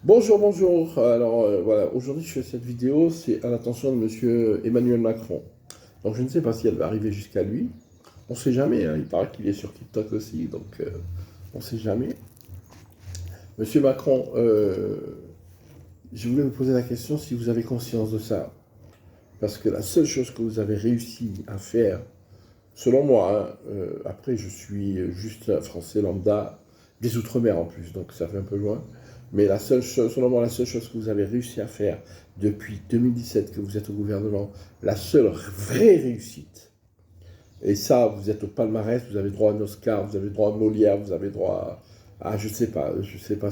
Bonjour, bonjour. Alors voilà, aujourd'hui je fais cette vidéo, c'est à l'attention de Monsieur Emmanuel Macron. Donc je ne sais pas si elle va arriver jusqu'à lui. On ne sait jamais, hein. Il paraît qu'il est sur TikTok aussi, donc on ne sait jamais. Monsieur Macron, je voulais vous poser la question si vous avez conscience de ça. Parce que la seule chose que vous avez réussi à faire, selon moi, hein, après je suis juste un Français lambda, des Outre-mer en plus, donc ça fait un peu loin. Mais la seule chose, selon moi, la seule chose que vous avez réussi à faire depuis 2017 que vous êtes au gouvernement, la seule vraie réussite, et ça, vous êtes au palmarès, vous avez droit à un Oscar, vous avez droit à Molière, vous avez droit à je sais pas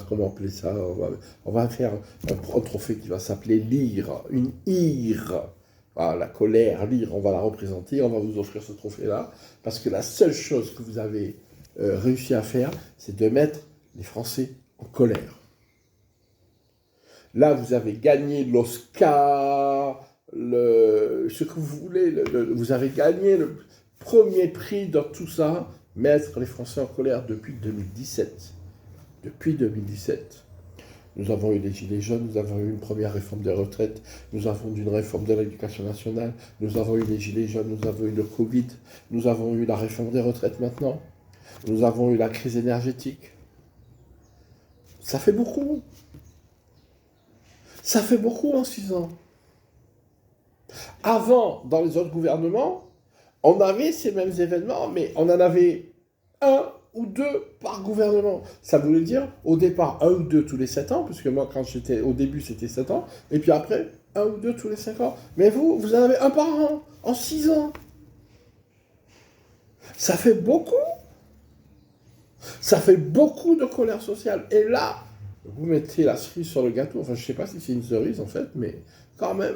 comment appeler ça. On va faire un trophée qui va s'appeler l'Ire, une ire. Voilà, la colère, l'ire, on va la représenter, on va vous offrir ce trophée-là, parce que la seule chose que vous avez réussi à faire, c'est de mettre les Français en colère. Là, vous avez gagné l'Oscar, ce que vous voulez, vous avez gagné le premier prix dans tout ça, mettre les Français en colère depuis 2017. Depuis 2017. Nous avons eu les Gilets jaunes, nous avons eu une première réforme des retraites, nous avons eu une réforme de l'éducation nationale, nous avons eu les Gilets jaunes, nous avons eu le Covid, nous avons eu la réforme des retraites maintenant, nous avons eu la crise énergétique. Ça fait beaucoup. Ça fait beaucoup en 6 ans. Avant, dans les autres gouvernements, on avait ces mêmes événements, mais on en avait un ou deux par gouvernement. Ça voulait dire, au départ, un ou deux tous les 7 ans, puisque moi, quand j'étais au début, c'était 7 ans, et puis après, un ou deux tous les 5 ans. Mais vous, vous en avez un par an, en 6 ans. Ça fait beaucoup. Ça fait beaucoup de colère sociale. Et là, vous mettez la cerise sur le gâteau. Enfin, je ne sais pas si c'est une cerise, en fait, mais quand même,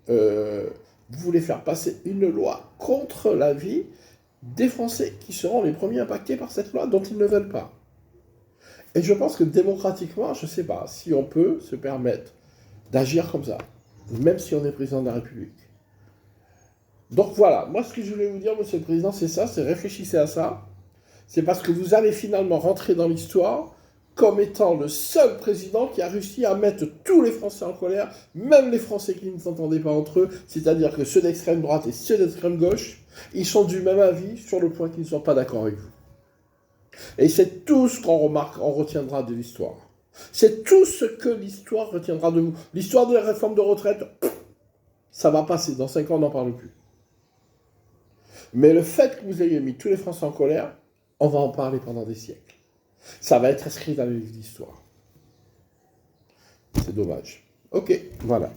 vous voulez faire passer une loi contre la vie des Français qui seront les premiers impactés par cette loi dont ils ne veulent pas. Et je pense que démocratiquement, je ne sais pas si on peut se permettre d'agir comme ça, même si on est président de la République. Donc voilà, moi ce que je voulais vous dire, monsieur le président, c'est ça, c'est réfléchissez à ça. C'est parce que vous allez finalement rentrer dans l'histoire comme étant le seul président qui a réussi à mettre tous les Français en colère, même les Français qui ne s'entendaient pas entre eux, c'est-à-dire que ceux d'extrême droite et ceux d'extrême gauche, ils sont du même avis sur le point qu'ils ne sont pas d'accord avec vous. Et c'est tout ce qu'on remarque, on retiendra de l'histoire. C'est tout ce que l'histoire retiendra de vous. L'histoire de la réforme de retraite, ça va passer, dans 5 ans on n'en parle plus. Mais le fait que vous ayez mis tous les Français en colère, on va en parler pendant des siècles. Ça va être inscrit dans les livres d'histoire. C'est dommage. Ok, voilà.